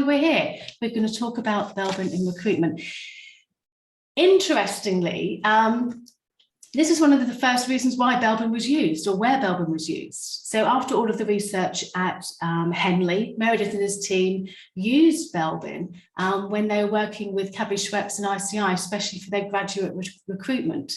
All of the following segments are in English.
we're here. We're going to talk about Belbin in recruitment. Interestingly, this is one of the first reasons why Belbin was used, or where Belbin was used. So after all of the research at Henley, Meredith and his team used Belbin when they were working with Cadbury Schweppes and ICI, especially for their graduate recruitment.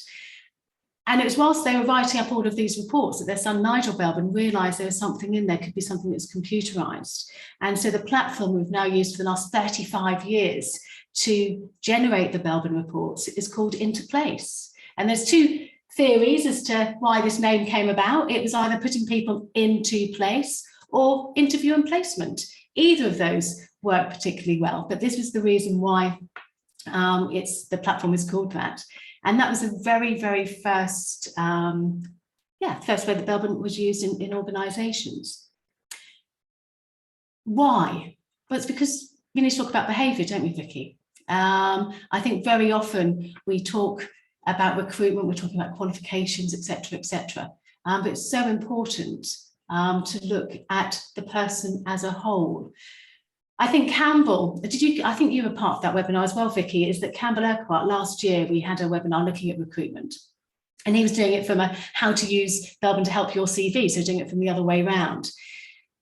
And it was whilst they were writing up all of these reports that their son Nigel Belbin realised there was something in there, could be something that's computerised. And so the platform we've now used for the last 35 years to generate the Belbin reports is called Into Place. And there's two theories as to why this name came about. It was either putting people into place or interview and placement. Either of those work particularly well, but this was the reason why the platform is called that. And that was the very, very first, first way that Belbin was used in organisations. Why? Well, it's because we need to talk about behaviour, don't we, Vicky? I think very often we talk about recruitment, we're talking about qualifications, etc., but it's so important to look at the person as a whole. I think Campbell, I think you were part of that webinar as well, Vicky, is that Campbell Urquhart, last year we had a webinar looking at recruitment, and he was doing it from how to use Belbin to help your CV, so doing it from the other way around.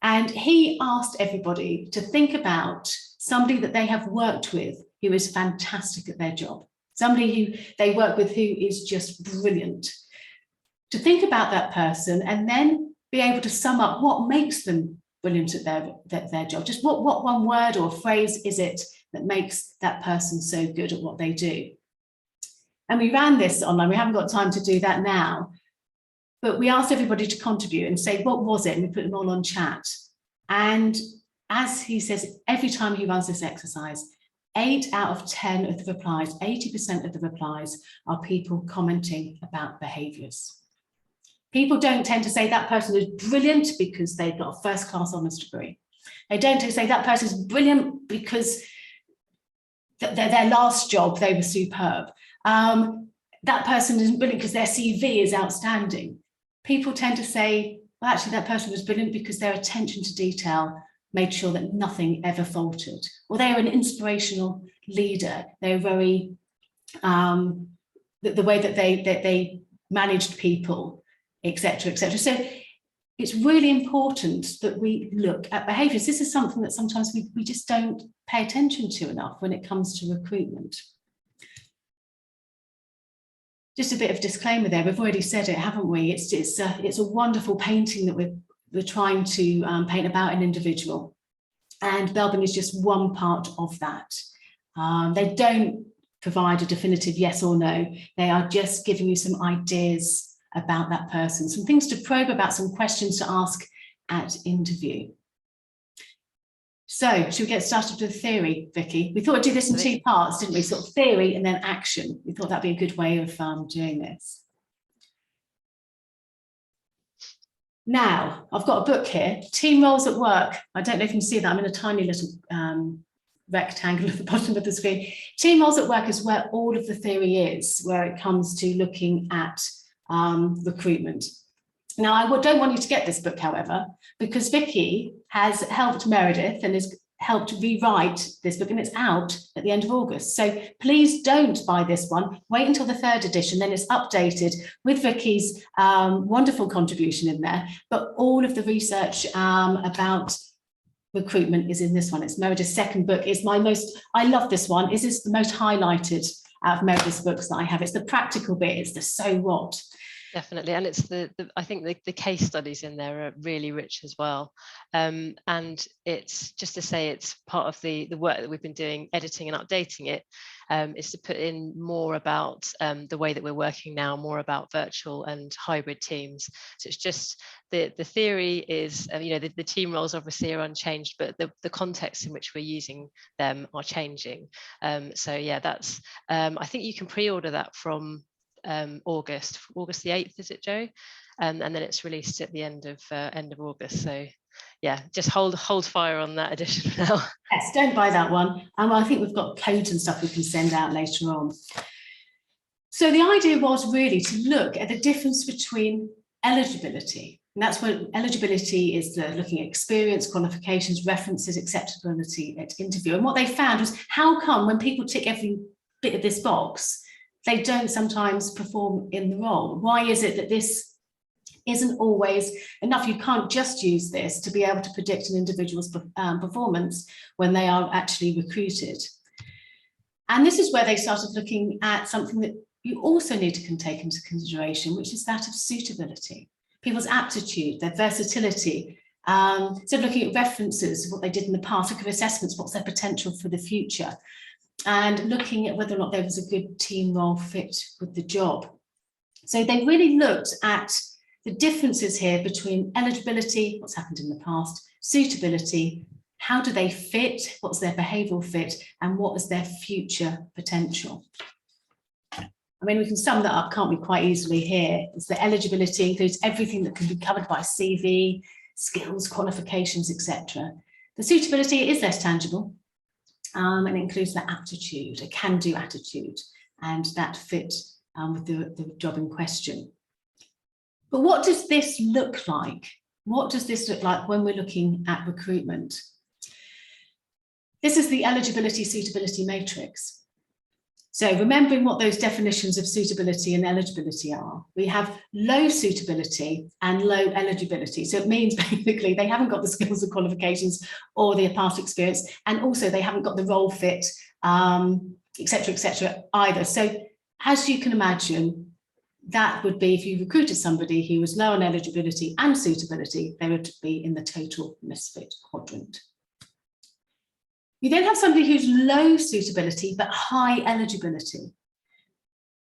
And he asked everybody to think about somebody that they have worked with who is fantastic at their job, somebody who they work with who is just brilliant, to think about that person and then be able to sum up what makes them brilliant at their job. Just what one word or phrase is it that makes that person so good at what they do? And we ran this online. We haven't got time to do that now, but we asked everybody to contribute and say, what was it? And we put them all on chat. And as he says, every time he runs this exercise, 8 out of 10 of the replies, 80% of the replies are people commenting about behaviours. People don't tend to say that person is brilliant because they've got a first-class honours degree. They don't say that person is brilliant because their last job, they were superb. That person isn't brilliant because their CV is outstanding. People tend to say, well, actually, that person was brilliant because their attention to detail made sure that nothing ever faltered. Or they are an inspirational leader. They're very, the way that they managed people, etc., etc. So it's really important that we look at behaviours. This is something that sometimes we just don't pay attention to enough when it comes to recruitment. Just a bit of disclaimer there. We've already said it, haven't we? It's a wonderful painting that we're trying to paint about an individual, and Belbin is just one part of that. They don't provide a definitive yes or no. They are just giving you some ideas about that person, some things to probe about, some questions to ask at interview. So should we get started with theory, Vicky? We thought we'd do this in 2 parts, didn't we? Sort of theory and then action. We thought that'd be a good way of doing this. Now, I've got a book here, Team Roles at Work. I don't know if you can see that. I'm in a tiny little rectangle at the bottom of the screen. Team Roles at Work is where all of the theory is, where it comes to looking at recruitment. Now, I don't want you to get this book, however, because Vicky has helped Meredith and has helped rewrite this book, and it's out at the end of August. So please don't buy this one. Wait until the 3rd edition, then it's updated with Vicky's wonderful contribution in there. But all of the research about recruitment is in this one. It's Meredith's 2nd book. It's I love this one. This is the most highlighted out of Meredith's books that I have. It's the practical bit, it's the so what. Definitely, and it's I think the case studies in there are really rich as well, and it's just to say it's part of the work that we've been doing, editing and updating it, is to put in more about the way that we're working now, more about virtual and hybrid teams. So it's just the theory is, the team roles obviously are unchanged, but the context in which we're using them are changing. So yeah, that's I think you can pre-order that from August the 8th, is it, Joe? And then it's released at the end of August. So yeah, just hold fire on that edition now. Yes, don't buy that one. I think we've got codes and stuff we can send out later on. So the idea was really to look at the difference between eligibility, And that's where eligibility is looking at experience, qualifications, references, acceptability at interview. And what they found was, how come when people tick every bit of this box, they don't sometimes perform in the role? Why is it that this isn't always enough? You can't just use this to be able to predict an individual's performance when they are actually recruited. And this is where they started looking at something that you also need to take into consideration, which is that of suitability. People's aptitude, their versatility. So looking at references, what they did in the past, looking at assessments, what's their potential for the future, and looking at whether or not there was a good team role fit with the job. So they really looked at the differences here between eligibility, what's happened in the past, suitability, how do they fit, what's their behavioural fit, and what is their future potential. I mean, we can sum that up, can't we, quite easily here. It's the eligibility includes everything that can be covered by CV, skills, qualifications, etc. The suitability is less tangible, and it includes that aptitude, a can-do attitude, and that fit with the job in question. But what does this look like? What does this look like when we're looking at recruitment? This is the eligibility suitability matrix. So remembering what those definitions of suitability and eligibility are, we have low suitability and low eligibility. So it means basically they haven't got the skills and qualifications or the past experience, and also they haven't got the role fit, etc., either. So as you can imagine, that would be if you recruited somebody who was low on eligibility and suitability, they would be in the total misfit quadrant. You then have somebody who's low suitability but high eligibility.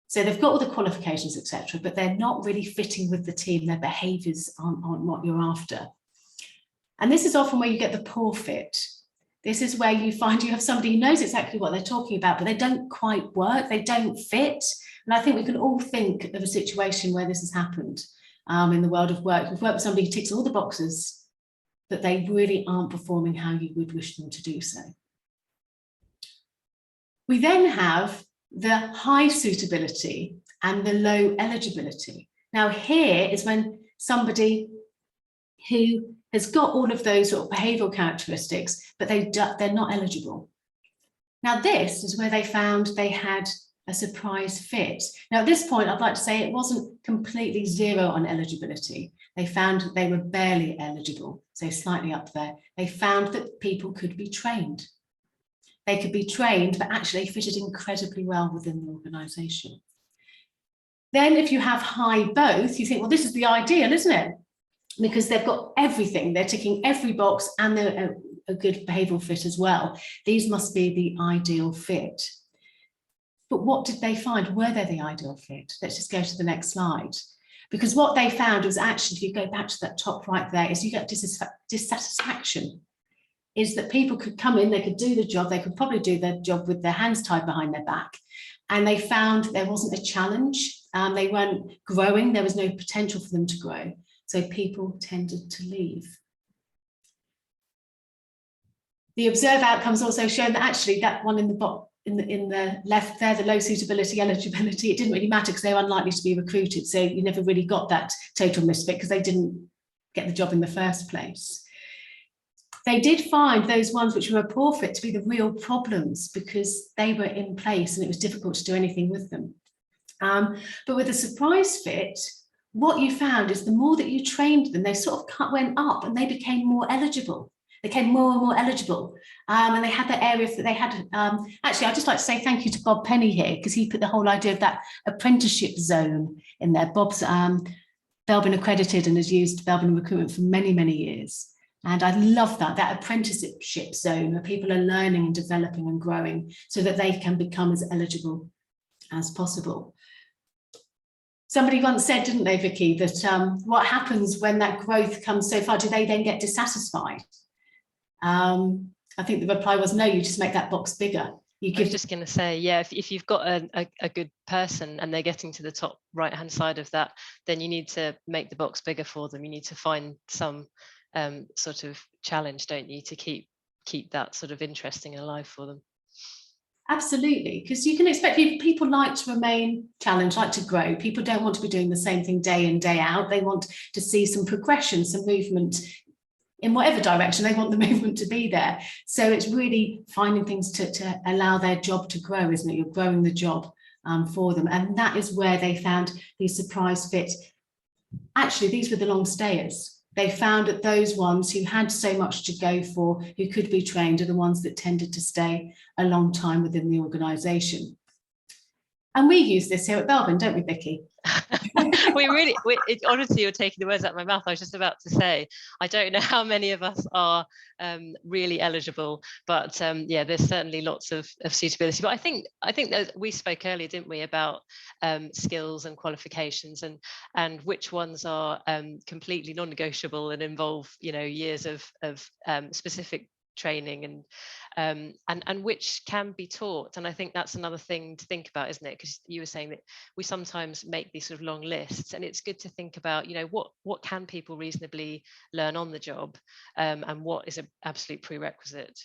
So they've got all the qualifications, etc., but they're not really fitting with the team. Their behaviours aren't what you're after. And this is often where you get the poor fit. This is where you find you have somebody who knows exactly what they're talking about, but they don't quite work, they don't fit. And I think we can all think of a situation where this has happened in the world of work. We've worked with somebody who ticks all the boxes, but they really aren't performing how you would wish them to do so. We then have the high suitability and the low eligibility. Now here is when somebody who has got all of those sort of behavioural characteristics, but they're not eligible. Now this is where they found they had a surprise fit. Now at this point, I'd like to say it wasn't completely zero on eligibility. They found they were barely eligible, so slightly up there. They found that people could be trained. They could be trained, but actually fitted incredibly well within the organisation. Then if you have high both, you think, well, this is the ideal, isn't it? Because they've got everything. They're ticking every box and they're a good behavioural fit as well. These must be the ideal fit. But what did they find? Were they the ideal fit? Let's just go to the next slide. Because what they found was actually, if you go back to that top right there, is you get dissatisfaction. Is that people could come in, they could do the job, they could probably do their job with their hands tied behind their back. And they found there wasn't a challenge. They weren't growing. There was no potential for them to grow. So people tended to leave. The observed outcomes also show that actually that one in the bottom, in the left there, the low suitability, eligibility, it didn't really matter because they were unlikely to be recruited. So you never really got that total misfit because they didn't get the job in the first place. They did find those ones which were a poor fit to be the real problems because they were in place and it was difficult to do anything with them. But with a surprise fit, what you found is the more that you trained them, they sort of went up and they became more eligible. They became more and more eligible. And they had that area that they had. Actually, I'd just like to say thank you to Bob Penny here because he put the whole idea of that apprenticeship zone in there. Bob's Belbin accredited and has used Belbin recruitment for many, many years. And I love that apprenticeship zone where people are learning and developing and growing so that they can become as eligible as possible. Somebody once said, didn't they, Vicky, that what happens when that growth comes so far? Do they then get dissatisfied? I think the reply was no, you just make that box bigger. I was just going to say, yeah, if you've got a good person and they're getting to the top right-hand side of that, then you need to make the box bigger for them. You need to find some sort of challenge, don't you, to keep that sort of interesting and alive for them. Absolutely, because you can expect people like to remain challenged, like to grow. People don't want to be doing the same thing day in, day out. They want to see some progression, some movement in whatever direction. They want the movement to be there. So it's really finding things to allow their job to grow, isn't it? You're growing the job for them. And that is where they found these surprise fit. Actually, these were the long stayers. They found that those ones who had so much to go for, who could be trained, are the ones that tended to stay a long time within the organisation. And we use this here at Belbin, don't we, Vicky? Honestly, you're taking the words out of my mouth. I was just about to say, I don't know how many of us are really eligible, but yeah, there's certainly lots of suitability. But I think that we spoke earlier, didn't we, about skills and qualifications, and which ones are completely non-negotiable and involve, you know, years of specific training, and which can be taught. And I think that's another thing to think about, isn't it? Because you were saying that we sometimes make these sort of long lists, and it's good to think about, you know, what can people reasonably learn on the job, and what is an absolute prerequisite.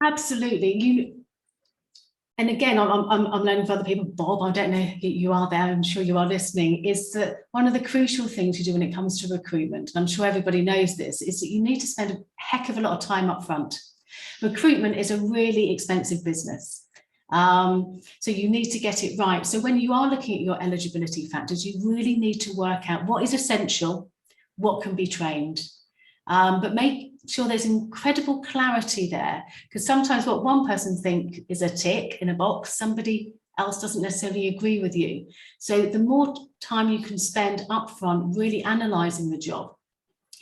Absolutely. And again, I'm learning from other people. Bob, I don't know if you are there, I'm sure you are listening, is that one of the crucial things you do when it comes to recruitment, and I'm sure everybody knows this, is that you need to spend a heck of a lot of time up front. Recruitment is a really expensive business. So you need to get it right. So when you are looking at your eligibility factors, you really need to work out what is essential, what can be trained, but make sure there's incredible clarity there, because sometimes what one person thinks is a tick in a box, somebody else doesn't necessarily agree with you. So the more time you can spend upfront really analysing the job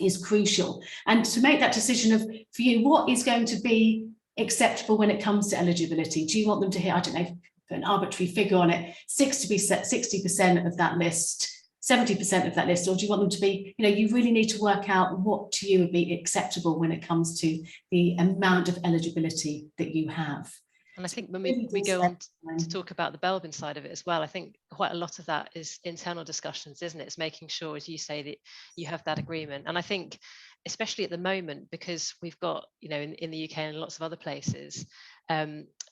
is crucial. And to make that decision of, for you, what is going to be acceptable when it comes to eligibility? Do you want them to hit, I don't know, put an arbitrary figure on it, 60% of that list, 70% of that list, or do you want them to be, you know, you really need to work out what to you would be acceptable when it comes to the amount of eligibility that you have. And I think when we go on to talk about the Belbin side of it as well, I think quite a lot of that is internal discussions, isn't it? It's making sure, as you say, that you have that agreement. And I think, especially at the moment, because we've got, you know, in the UK and lots of other places,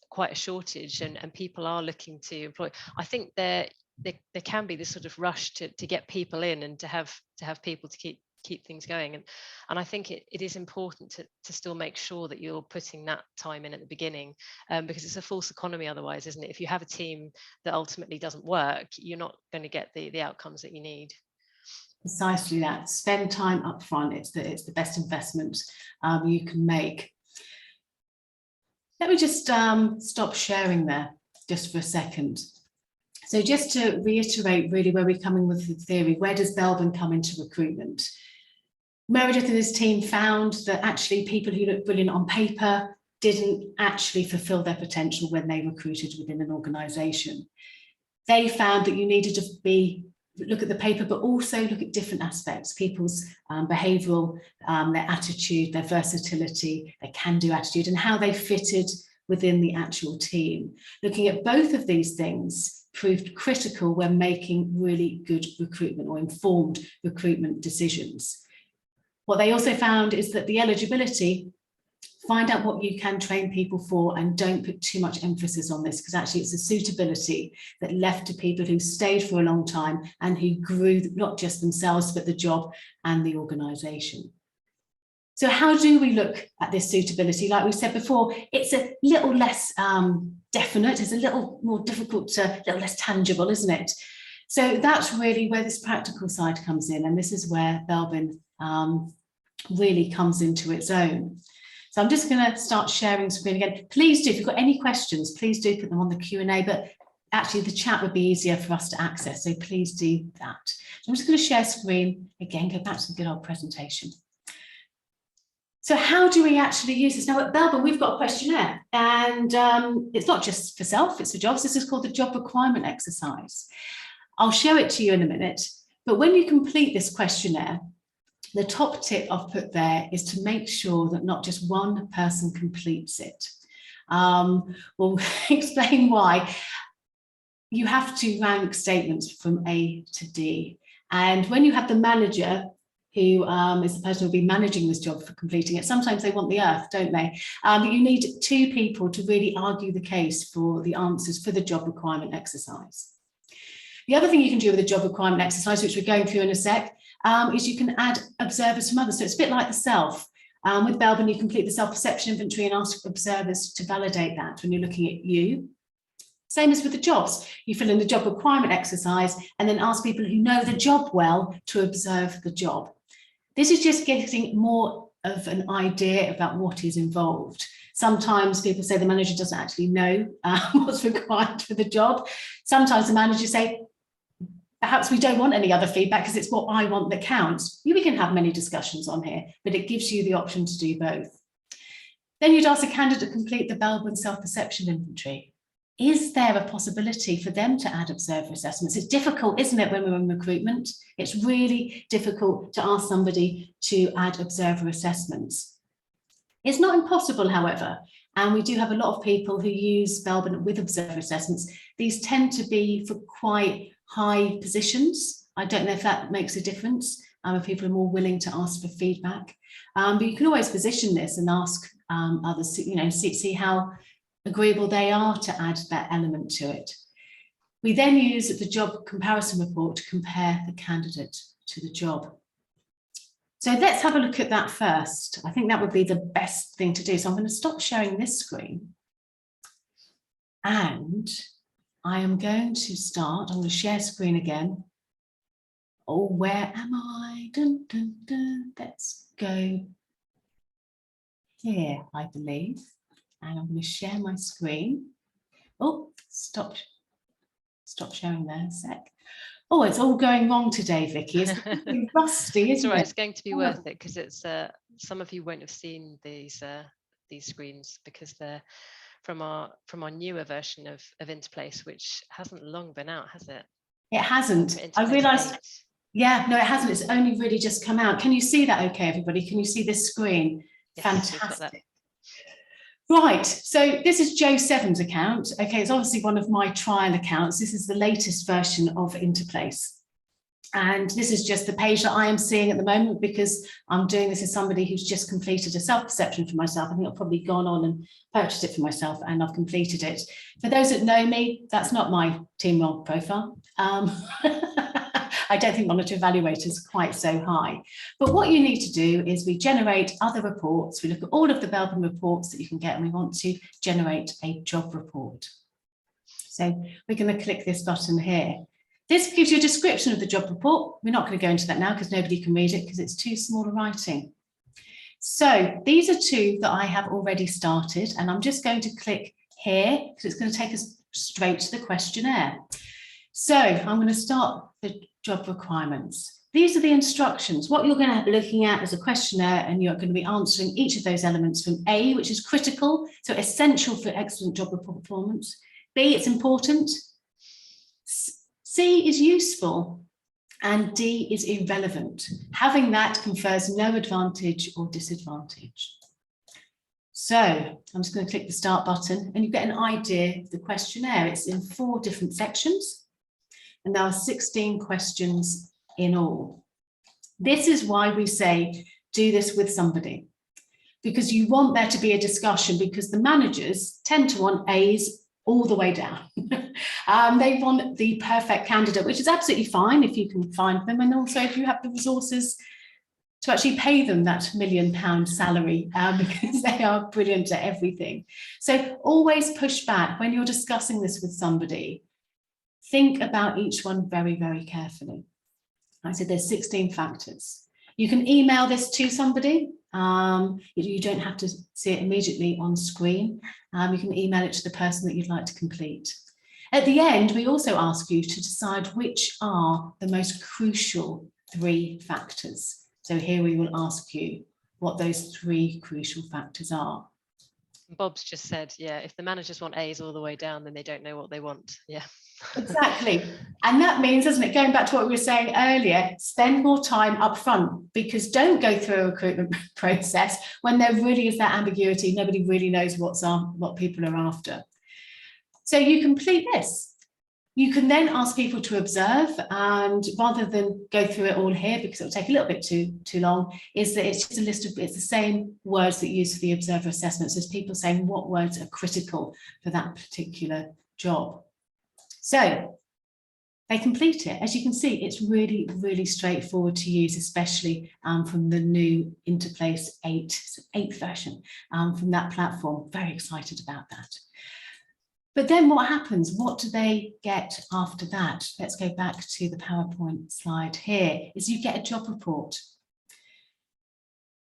quite a shortage, and people are looking to employ. I think there can be this sort of rush to get people in and to have people to keep things going, and I think it is important to still make sure that you're putting that time in at the beginning, because it's a false economy otherwise, isn't it? If you have a team that ultimately doesn't work, you're not going to get the outcomes that you need. Precisely that. Spend time up front. It's the best investment you can make. Let me just stop sharing there just for a second. So just to reiterate really where we're coming with the theory, where does Belbin come into recruitment? Meredith and his team found that actually people who looked brilliant on paper didn't actually fulfill their potential when they recruited within an organisation. They found that you needed to look at the paper, but also look at different aspects, people's behavioural, their attitude, their versatility, their can-do attitude, and how they fitted within the actual team. Looking at both of these things proved critical when making really good recruitment or informed recruitment decisions. What they also found is that the eligibility, find out what you can train people for, and don't put too much emphasis on this, because actually it's a suitability that left to people who stayed for a long time and who grew not just themselves, but the job and the organisation. So how do we look at this suitability? Like we said before, it's a little less definite, it's a little more difficult, a little less tangible, isn't it? So that's really where this practical side comes in, and this is where Belbin really comes into its own. So I'm just going to start sharing screen again. Please do, if you've got any questions, please do put them on the Q&A, but actually the chat would be easier for us to access, so please do that. So I'm just going to share screen again, go back to the good old presentation. So how do we actually use this? Now at Belbin, we've got a questionnaire, and it's not just for self, it's for jobs. This is called the job requirement exercise. I'll show it to you in a minute, but when you complete this questionnaire, the top tip I've put there is to make sure that not just one person completes it. We'll explain why. You have to rank statements from A to D. And when you have the manager who is the person who will be managing this job for completing it. Sometimes they want the earth, don't they? But you need two people to really argue the case for the answers for the job requirement exercise. The other thing you can do with the job requirement exercise, which we're going through in a sec, is you can add observers from others. So it's a bit like the self. With Belbin, you complete the self-perception inventory and ask observers to validate that when you're looking at you. Same as with the jobs. You fill in the job requirement exercise and then ask people who know the job well to observe the job. This is just getting more of an idea about what is involved. Sometimes people say the manager doesn't actually know what's required for the job. Sometimes the managers say, perhaps we don't want any other feedback because it's what I want that counts. We can have many discussions on here, but it gives you the option to do both. Then you'd ask a candidate to complete the Belbin self-perception inventory. Is there a possibility for them to add observer assessments? It's difficult, isn't it, when we're in recruitment? It's really difficult to ask somebody to add observer assessments. It's not impossible, however, and we do have a lot of people who use Belbin with observer assessments. These tend to be for quite high positions. I don't know if that makes a difference, if people are more willing to ask for feedback. But you can always position this and ask others, see how agreeable they are to add that element to it. We then use the job comparison report to compare the candidate to the job. So let's have a look at that first. I think that would be the best thing to do. So I'm going to stop sharing this screen. And I am going to start, I'm going to share screen again. Oh, where am I? Dun, dun, dun. Let's go here, I believe. And I'm going to share my screen. Oh, stop sharing there a sec. Oh, it's all going wrong today, Vicky. It's rusty, isn't it's all right. it? It's going to be worth it because it's some of you won't have seen these screens because they're from our newer version of Interplace, which hasn't long been out, has it? It hasn't. I realised. Yeah, no, it hasn't. It's only really just come out. Can you see that? Okay, everybody. Can you see this screen? Yes, fantastic. Right, so this is Joe Seven's account. Okay, it's obviously one of my trial accounts. This is the latest version of Interplace. And this is just the page that I am seeing at the moment because I'm doing this as somebody who's just completed a self-perception for myself. I think I've probably gone on and purchased it for myself and I've completed it. For those that know me, that's not my team role profile. I don't think monitor evaluators is quite so high. But what you need to do is we generate other reports. We look at all of the Belbin reports that you can get and we want to generate a job report. So we're going to click this button here. This gives you a description of the job report. We're not going to go into that now because nobody can read it because it's too small a writing. So these are two that I have already started and I'm just going to click here because it's going to take us straight to the questionnaire. So I'm going to start the job requirements. These are the instructions. What you're going to be looking at is a questionnaire and you're going to be answering each of those elements from A, which is critical, so essential for excellent job performance. B, it's important. C is useful. And D is irrelevant. Having that confers no advantage or disadvantage. So I'm just going to click the start button and you get an idea of the questionnaire. It's in 4 different sections. And there are 16 questions in all. This is why we say, do this with somebody, because you want there to be a discussion because the managers tend to want A's all the way down. They want the perfect candidate, which is absolutely fine if you can find them. And also if you have the resources to actually pay them that £1 million salary because they are brilliant at everything. So always push back when you're discussing this with somebody. Think about each one very, very carefully. I said there's 16 factors. You can email this to somebody. You don't have to see it immediately on screen. You can email it to the person that you'd like to complete. At the end, we also ask you to decide which are the most crucial 3 factors. So here we will ask you what those 3 crucial factors are. Bob's just said, yeah, if the managers want A's all the way down, then they don't know what they want. Yeah. Exactly. And that means, doesn't it, going back to what we were saying earlier, spend more time up front because don't go through a recruitment process when there really is that ambiguity. Nobody really knows what people are after. So you complete this. You can then ask people to observe, and rather than go through it all here, because it'll take a little bit too long, is that it's just a list of, it's the same words that you use for the observer assessments as people saying what words are critical for that particular job. So they complete it. As you can see, it's really, really straightforward to use, especially from the new Interplace 8th version from that platform. Very excited about that. But then what happens? What do they get after that? Let's go back to the PowerPoint slide here, is you get a job report.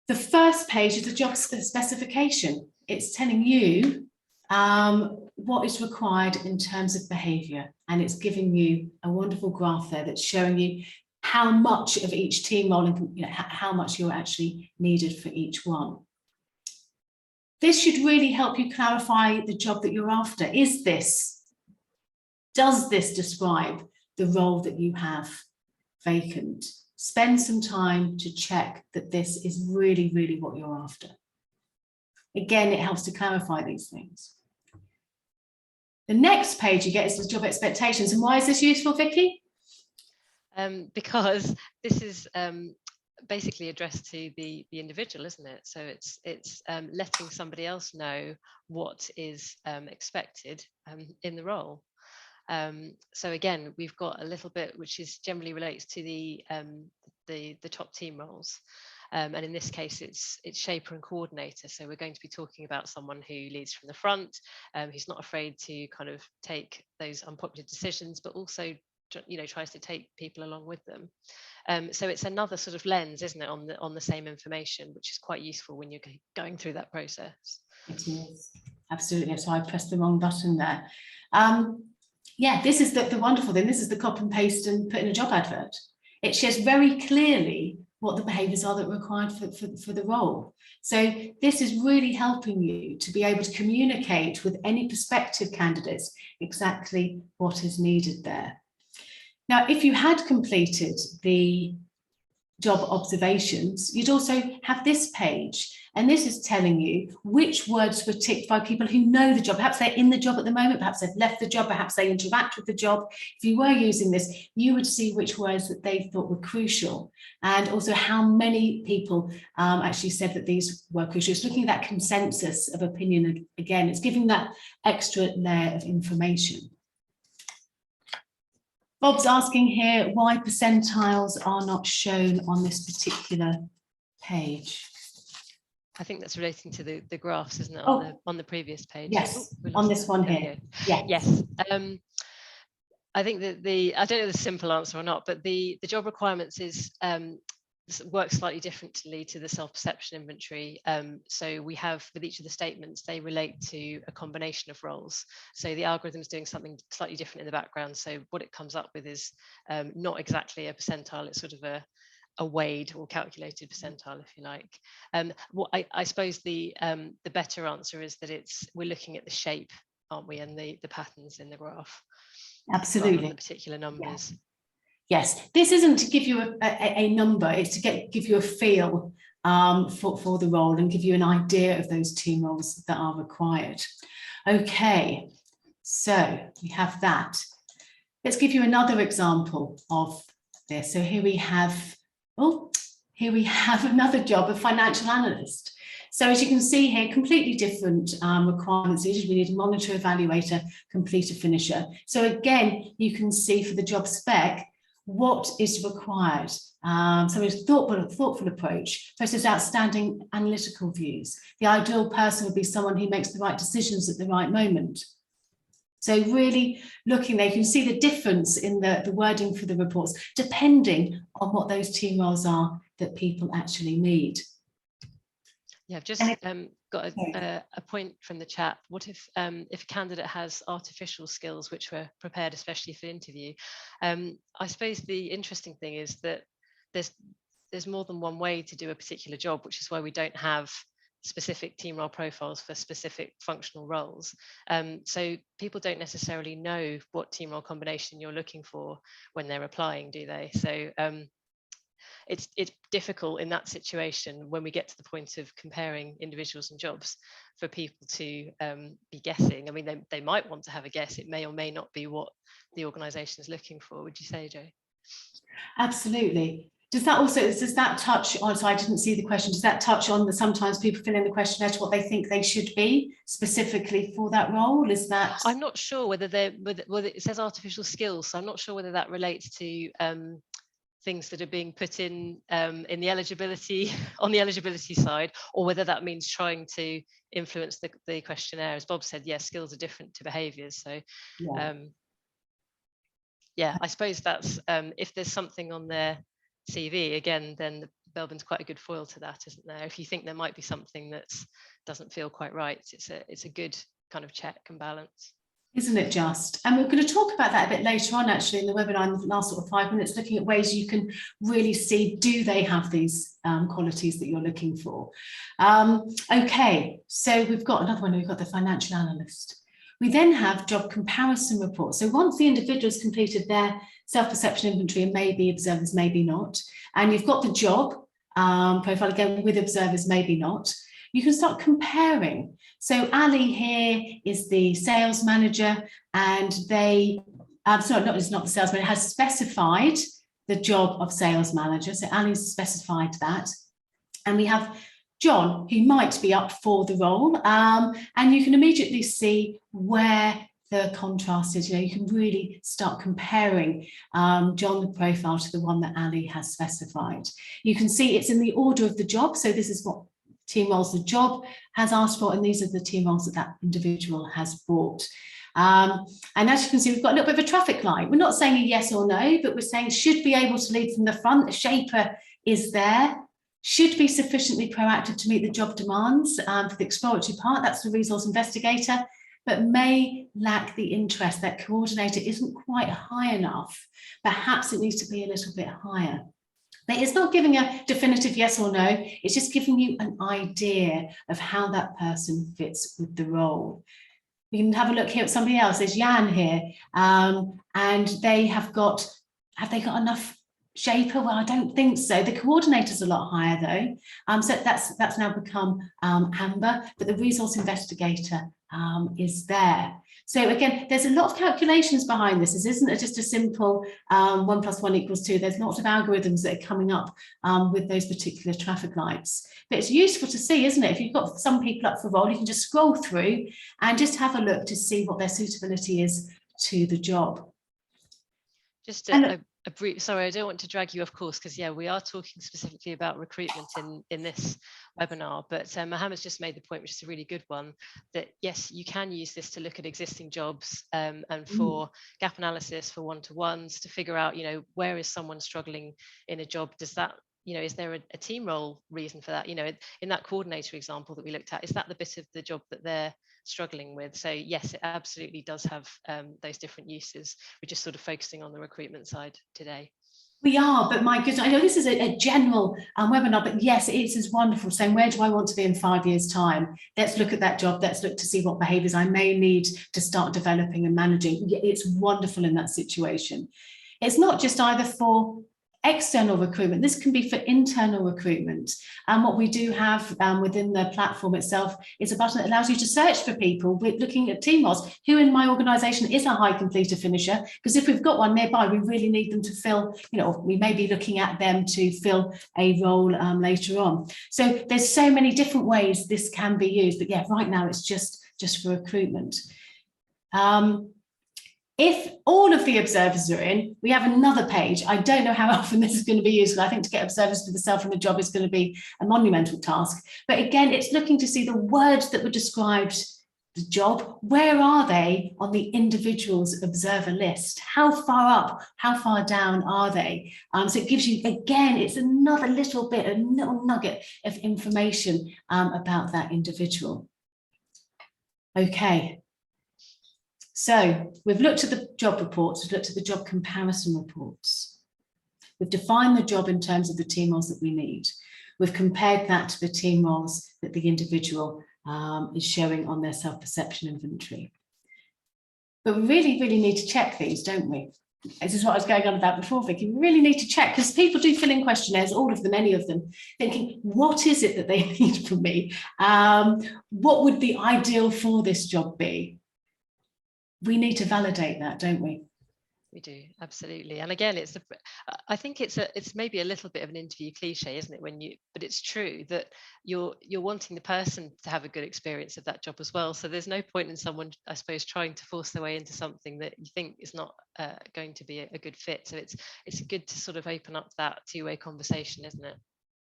The first page is the job specification. It's telling you what is required in terms of behaviour, and it's giving you a wonderful graph there that's showing you how much of each team role and how much you're actually needed for each one. This should really help you clarify the job that you're after. Does this describe the role that you have vacant? Spend some time to check that this is really, really what you're after. Again, it helps to clarify these things. The next page you get is the job expectations. And why is this useful, Vicky? Because this is basically addressed to the individual, isn't it? So it's letting somebody else know what is expected in the role. So again, we've got a little bit which is generally relates to the top team roles. And in this case, it's shaper and coordinator. So we're going to be talking about someone who leads from the front, who's not afraid to kind of take those unpopular decisions, but also tries to take people along with them. So it's another sort of lens, isn't it, on the same information, which is quite useful when you're going through that process. It is, absolutely. So I pressed the wrong button there. Yeah, this is the wonderful thing. This is the copy and paste and put in a job advert. It shows very clearly what the behaviours are that are required for the role. So this is really helping you to be able to communicate with any prospective candidates exactly what is needed there. Now, if you had completed the job observations, you'd also have this page, and this is telling you which words were ticked by people who know the job. Perhaps they're in the job at the moment, perhaps they've left the job, perhaps they interact with the job. If you were using this, you would see which words that they thought were crucial, and also how many people actually said that these were crucial. It's looking at that consensus of opinion, and again, it's giving that extra layer of information. Bob's asking here why percentiles are not shown on this particular page. I think that's relating to the graphs, isn't it, on the previous page? Yes, on this one here. Yeah. Yes. I think that I don't know the simple answer or not, but the job requirements works slightly differently to the self-perception inventory. So we have, with each of the statements, they relate to a combination of roles. So the algorithm is doing something slightly different in the background. So what it comes up with is not exactly a percentile, it's sort of a weighed or calculated percentile, if you like. What I suppose the better answer is that we're looking at the shape, aren't we, and the patterns in the graph. Absolutely. Rather than the particular numbers. Yeah. Yes, this isn't to give you a number, it's to give you a feel for the role and give you an idea of those team roles that are required. Okay, so we have that. Let's give you another example of this. So here we have another job of financial analyst. So as you can see here, completely different requirements. We need a monitor, evaluator, completer, finisher. So again, you can see for the job spec, what is required. So it's thoughtful approach versus outstanding analytical views. The ideal person would be someone who makes the right decisions at the right moment. So really looking there, you can see the difference in the wording for the reports, depending on what those team roles are that people actually need. Yeah, I've just got a point from the chat. What if a candidate has artificial skills which were prepared especially for interview? I suppose the interesting thing is that there's more than one way to do a particular job, which is why we don't have specific team role profiles for specific functional roles. So people don't necessarily know what team role combination you're looking for when they're applying, do they? So it's difficult in that situation when we get to the point of comparing individuals and jobs for people to be guessing. I mean, they might want to have a guess. It may or may not be what the organisation is looking for. Would you say, Jo? Absolutely. Does that touch on, so I didn't see the question, does that touch on that sometimes people fill in the questionnaire to what they think they should be specifically for that role? Is that? I'm not sure whether it says artificial skills, so I'm not sure whether that relates to things that are being put in the eligibility, on the eligibility side, or whether that means trying to influence the questionnaire. As Bob said, yes, skills are different to behaviours. So yeah, I suppose that's if there's something on their CV, again, then the Belbin's quite a good foil to that, isn't there? If you think there might be something that doesn't feel quite right, it's a good kind of check and balance. Isn't it just? And we're going to talk about that a bit later on, actually, in the webinar in the last sort of 5 minutes, looking at ways you can really see, do they have these qualities that you're looking for? Okay, so we've got another one, we've got the financial analyst. We then have job comparison reports. So once the individual's completed their self-perception inventory, and maybe observers, maybe not, and you've got the job profile again with observers, maybe not, you can start comparing. So Ali here is the sales manager, and they, sorry, it's not the sales manager, has specified the job of sales manager. So Ali's specified that. And we have John, who might be up for the role, and you can immediately see where the contrast is. You can really start comparing John's profile to the one that Ali has specified. You can see it's in the order of the job. So this is what team roles the job has asked for, and these are the team roles that individual has bought. And as you can see, we've got a little bit of a traffic light. We're not saying a yes or no, but we're saying should be able to lead from the front. The shaper is there. Should be sufficiently proactive to meet the job demands for the exploratory part. That's the resource investigator, but may lack the interest. That coordinator isn't quite high enough. Perhaps it needs to be a little bit higher. But it's not giving a definitive yes or no. It's just giving you an idea of how that person fits with the role. We can have a look here at somebody else. There's Jan here, and they have they got enough shaper? Well, I don't think so. The coordinator's a lot higher though. So that's now become Amber, but the resource investigator is there. So again, there's a lot of calculations behind this. This isn't just a simple 1 + 1 = 2. There's lots of algorithms that are coming up with those particular traffic lights. But it's useful to see, isn't it? If you've got some people up for role, you can just scroll through and just have a look to see what their suitability is to the job. Just a brief, sorry, I don't want to drag you off course, because yeah, we are talking specifically about recruitment in this webinar, but Mohammed's just made the point, which is a really good one, that yes, you can use this to look at existing jobs and for gap analysis, for one-to-ones, to figure out, where is someone struggling in a job? Does that, is there a team role reason for that? In that coordinator example that we looked at, is that the bit of the job that they're struggling with? So yes, it absolutely does have those different uses. We're just sort of focusing on the recruitment side today. We are, but my goodness, I know this is a general webinar, but yes, it's as wonderful saying, where do I want to be in 5 years' time? Let's look at that job. Let's look to see what behaviours I may need to start developing and managing. It's wonderful in that situation. It's not just either for external recruitment, this can be for internal recruitment. And what we do have within the platform itself is a button that allows you to search for people with looking at team roles. Who in my organisation is a high completer finisher? Because if we've got one nearby, we really need them to fill, we may be looking at them to fill a role later on. So there's so many different ways this can be used, but yeah, right now it's just for recruitment. If all of the observers are in, we have another page. I don't know how often this is going to be used. I think to get observers for the self and the job is going to be a monumental task. But again, it's looking to see the words that were described the job. Where are they on the individual's observer list? How far up, how far down are they? So it gives you, again, it's another little bit, a little nugget of information about that individual. Okay. So we've looked at the job reports, we've looked at the job comparison reports. We've defined the job in terms of the team roles that we need. We've compared that to the team roles that the individual is showing on their self-perception inventory. But we really, really need to check these, don't we? This is what I was going on about before, Vicky. We really need to check, because people do fill in questionnaires, all of them, any of them, thinking, what is it that they need from me? What would the ideal for this job be? We need to validate that, don't we? We do, absolutely. And again, I think it's maybe a little bit of an interview cliche, isn't it? But it's true that you're wanting the person to have a good experience of that job as well. So there's no point in someone, I suppose, trying to force their way into something that you think is not going to be a good fit. So it's good to sort of open up that two-way conversation, isn't it?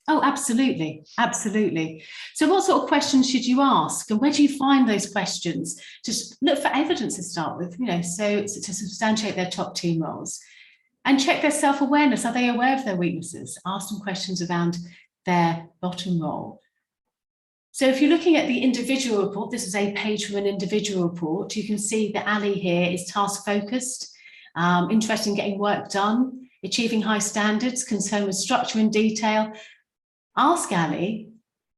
Oh, absolutely. Absolutely. So what sort of questions should you ask, and where do you find those questions? Just look for evidence to start with, so to substantiate their top team roles, and check their self-awareness. Are they aware of their weaknesses? Ask them questions around their bottom role. So if you're looking at the individual report, this is a page from an individual report. You can see that Ali here is task focused, interested in getting work done, achieving high standards, concerned with structure and detail. Ask Ali,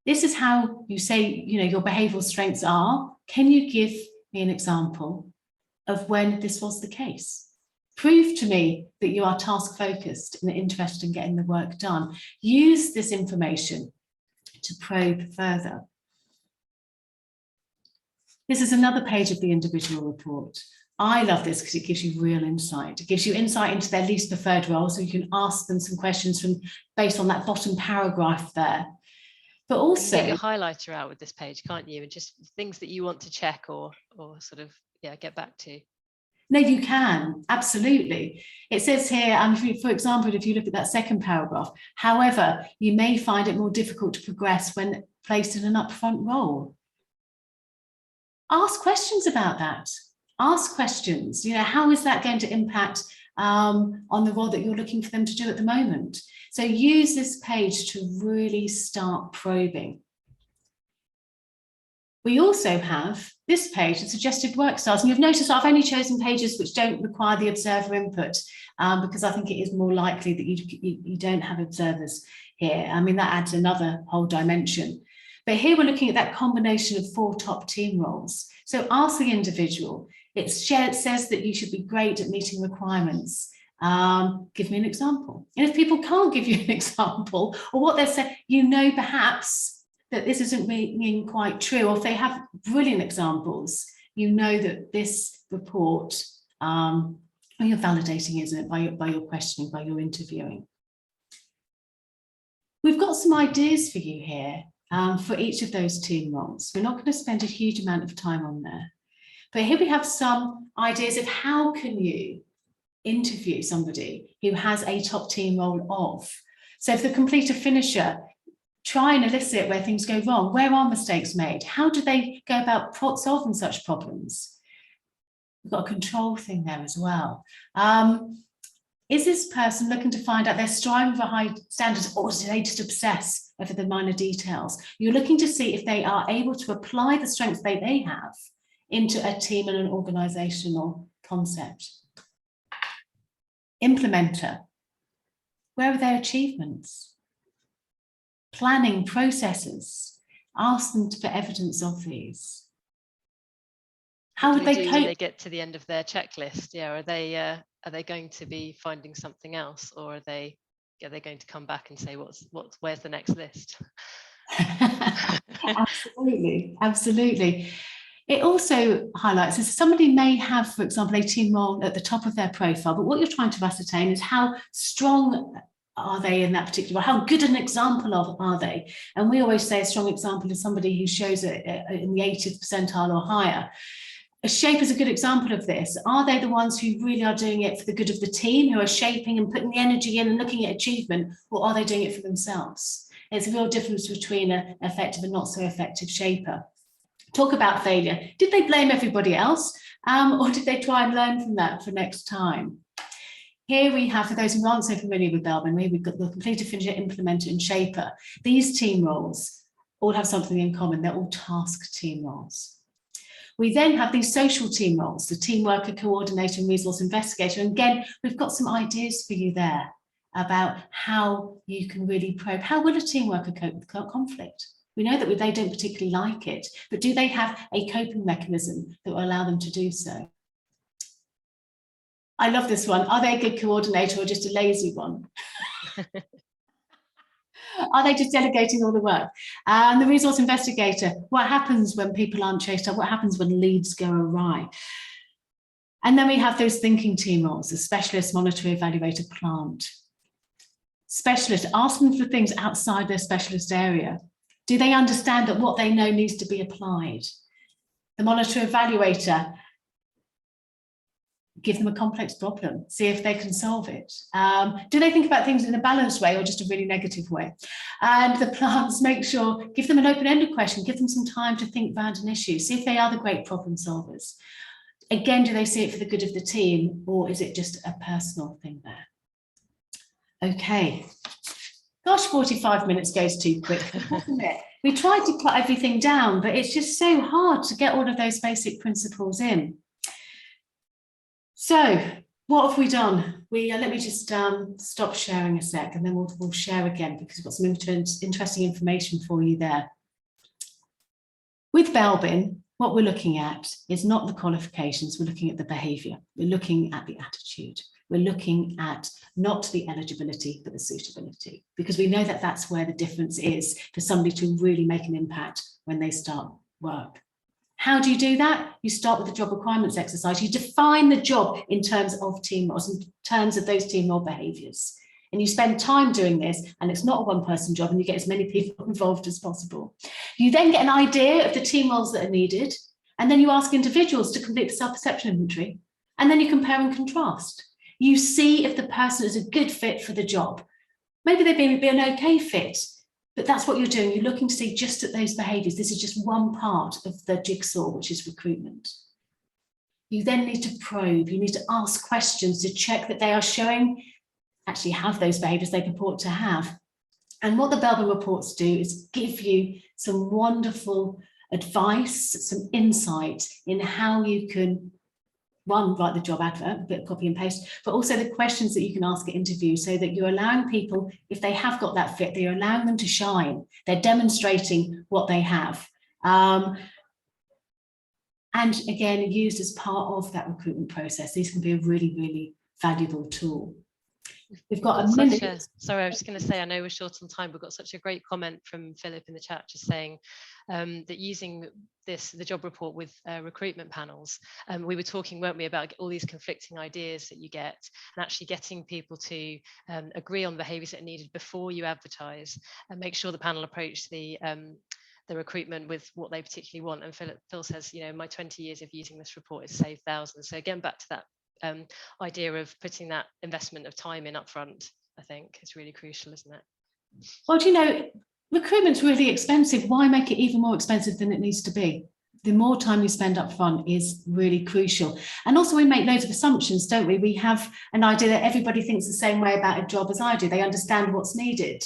this is how you say, your behavioural strengths are. Can you give me an example of when this was the case? Prove to me that you are task focused and interested in getting the work done. Use this information to probe further. This is another page of the individual report. I love this because it gives you real insight. It gives you insight into their least preferred role, so you can ask them some questions based on that bottom paragraph there. But also, you can get your highlighter out with this page, can't you? And just things that you want to check or sort of get back to. No, you can, absolutely. It says here, for example, if you look at that second paragraph, however, you may find it more difficult to progress when placed in an upfront role. Ask questions about that. Ask questions, how is that going to impact on the role that you're looking for them to do at the moment? So use this page to really start probing. We also have this page, the suggested work styles. And you've noticed I've only chosen pages which don't require the observer input, because I think it is more likely that you don't have observers here. That adds another whole dimension. But here we're looking at that combination of 4 top team roles. So ask the individual. It says that you should be great at meeting requirements. Give me an example. And if people can't give you an example, or what they're saying, perhaps that this isn't being quite true, or if they have brilliant examples, that this report, you're validating, isn't it, by your questioning, by your interviewing. We've got some ideas for you here for each of those team roles. We're not going to spend a huge amount of time on there. But here we have some ideas of how can you interview somebody who has a top team role of. So for the completer finisher, try and elicit where things go wrong. Where are mistakes made? How do they go about solving such problems? We've got a control thing there as well. Is this person looking to find out they're striving for high standards, or do they just obsess over the minor details? You're looking to see if they are able to apply the strengths they have into a team and an organisational concept. Implementer. Where are their achievements? Planning processes. Ask them for evidence of these. How would they cope when they get to the end of their checklist? Are they going to be finding something else, or are they going to come back and say, where's the next list? Absolutely. It also highlights that somebody may have, for example, a team role at the top of their profile, but what you're trying to ascertain is how strong are they in that particular role? How good an example are they? And we always say a strong example is somebody who shows it in the 80th percentile or higher. A shape is a good example of this. Are they the ones who really are doing it for the good of the team, who are shaping and putting the energy in and looking at achievement, or are they doing it for themselves? It's a real difference between an effective and not so effective shaper. Talk about failure. Did they blame everybody else, or did they try and learn from that for next time? Here we have, for those who aren't so familiar with Belbin, we've got the completer, finisher, implementer, and shaper. These team roles all have something in common. They're all task team roles. We then have these social team roles, the team worker, coordinator, and resource investigator. And again, we've got some ideas for you there about how you can really probe, how will a team worker cope with conflict? We know that they don't particularly like it, but do they have a coping mechanism that will allow them to do so? I love this one. Are they a good coordinator or just a lazy one? Are they just delegating all the work? And the resource investigator, what happens when people aren't chased up? What happens when leads go awry? And then we have those thinking team roles, the specialist, monitor, evaluator, plant. Specialist, ask them for things outside their specialist area. Do they understand that what they know needs to be applied? The monitor, evaluator, give them a complex problem, see if they can solve it. Do they think about things in a balanced way or just a really negative way? And the plants, make sure, give them an open-ended question, give them some time to think around an issue, see if they are the great problem solvers. Again, do they see it for the good of the team, or is it just a personal thing there? Okay. Gosh, 45 minutes goes too quick, doesn't it? We tried to cut everything down, but it's just so hard to get all of those basic principles in. So what have we done? Let me just stop sharing a sec, and then we'll share again, because we've got some interesting information for you there. With Belbin, what we're looking at is not the qualifications, we're looking at the behaviour, we're looking at the attitude, we're looking at not the eligibility, but the suitability, because we know that that's where the difference is for somebody to really make an impact when they start work. How do you do that? You start with the job requirements exercise. You define the job in terms of team roles, in terms of those team role behaviours. And you spend time doing this, and it's not a one-person job, and you get as many people involved as possible. You then get an idea of the team roles that are needed, and then you ask individuals to complete the self-perception inventory, and then you compare and contrast. You see if the person is a good fit for the job. Maybe they'd be an okay fit, but that's what you're doing. You're looking to see just at those behaviours. This is just one part of the jigsaw, which is recruitment. You then need to probe. You need to ask questions to check that they are actually have those behaviours they purport to have. And what the Belbin reports do is give you some wonderful advice, some insight in how you can, one, write the job advert, a bit of copy and paste, but also the questions that you can ask at interviews, so that you're allowing people, if they have got that fit, you're allowing them to shine. They're demonstrating what they have. And again, used as part of that recruitment process. These can be a really, really valuable tool. We've got a minute. Sorry, I was just going to say, I know we're short on time. We've got such a great comment from Philip in the chat, just saying that using the job report with recruitment panels, we were talking, weren't we, about all these conflicting ideas that you get, and actually getting people to agree on behaviours that are needed before you advertise, and make sure the panel approach the recruitment with what they particularly want. And Phil says, you know, my 20 years of using this report has saved thousands. So again, back to that idea of putting that investment of time in upfront, I think is really crucial, isn't it? Well, do you know, recruitment's really expensive. Why make it even more expensive than it needs to be? The more time you spend up front is really crucial. And also, we make loads of assumptions, don't we? We have an idea that everybody thinks the same way about a job as I do. They understand what's needed.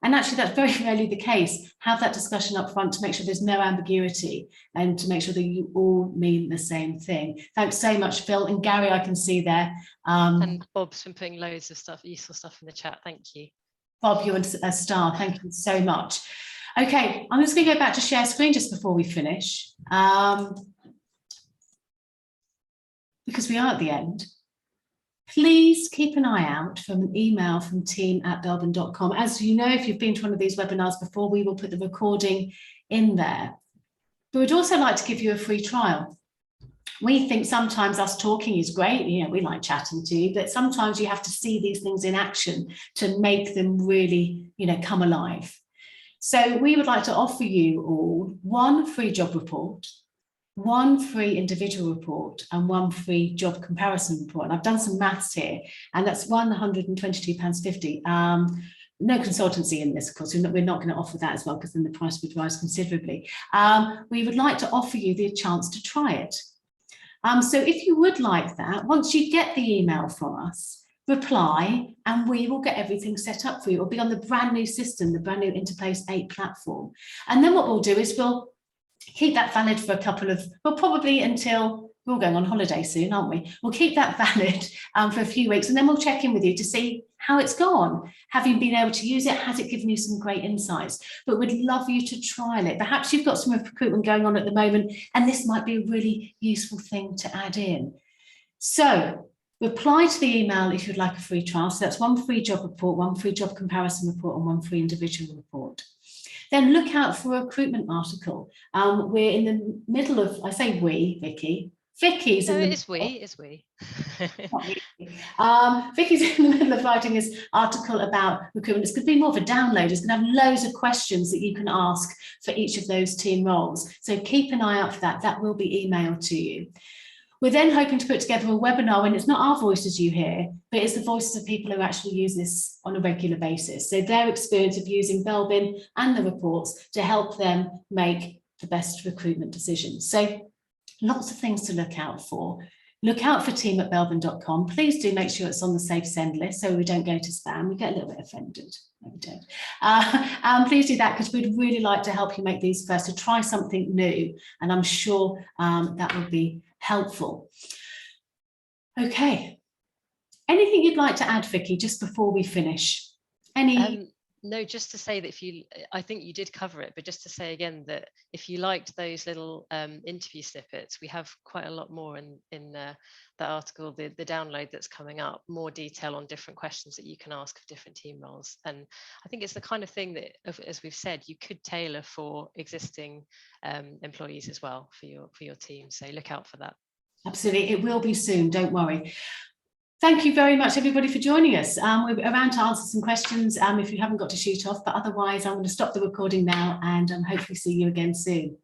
And actually, that's very rarely the case. Have that discussion up front to make sure there's no ambiguity, and to make sure that you all mean the same thing. Thanks so much, Phil. And Gary, I can see there. And Bob's been putting loads of stuff, useful stuff in the chat. Thank you. Bob, you're a star. Thank you so much. Okay, I'm just going to go back to share screen just before we finish, because we are at the end. Please keep an eye out from an email from team@belbin.com. As you know, if you've been to one of these webinars before, we will put the recording in there. But we'd also like to give you a free trial. We think sometimes us talking is great, you know, we like chatting to you, but sometimes you have to see these things in action to make them really, you know, come alive. So we would like to offer you all one free job report, one free individual report, and one free job comparison report. And I've done some maths here, and that's £122.50. No consultancy in this, of course. We're not going to offer that as well, because then the price would rise considerably. We would like to offer you the chance to try it. So if you would like that, once you get the email from us, reply, and we will get everything set up for you. It'll be on the brand new system, the brand new Interplace 8 platform. And then what we'll do is we'll keep that valid for a couple of, well, probably until we're all going on holiday soon, aren't we? We'll keep that valid for a few weeks, and then we'll check in with you to see how it's gone. Have you been able to use it? Has it given you some great insights? But we'd love you to trial it. Perhaps you've got some recruitment going on at the moment, and this might be a really useful thing to add in. So Reply to the email if you'd like a free trial. So that's one free job report, one free job comparison report, and one free individual report. Then look out for a recruitment article. We're in the middle of, I say we, Vicky. Vicky's No, in the it's we, it's we. Vicky's in the middle of writing this article about recruitment. It's going to be more of a download. It's going to have loads of questions that you can ask for each of those team roles. So keep an eye out for that. That will be emailed to you. We're then hoping to put together a webinar, and it's not our voices you hear, but it's the voices of people who actually use this on a regular basis. So their experience of using Belbin and the reports to help them make the best recruitment decisions. So lots of things to look out for. Look out for team@belbin.com. Please do make sure it's on the safe send list so we don't go to spam. We get a little bit offended. No, we don't. Please do that because we'd really like to help you make these first, to try something new. And I'm sure that will be helpful. Okay. Anything you'd like to add, Vicky, just before we finish? No, just to say that I think you did cover it, but just to say again that if you liked those little interview snippets, we have quite a lot more in that article, the download that's coming up, more detail on different questions that you can ask of different team roles. And I think it's the kind of thing that, as we've said, you could tailor for existing employees as well for your team. So look out for that. Absolutely, it will be soon, don't worry. Thank you very much, everybody, for joining us. We're around to answer some questions if you haven't got to shoot off, but otherwise I'm going to stop the recording now and hopefully see you again soon.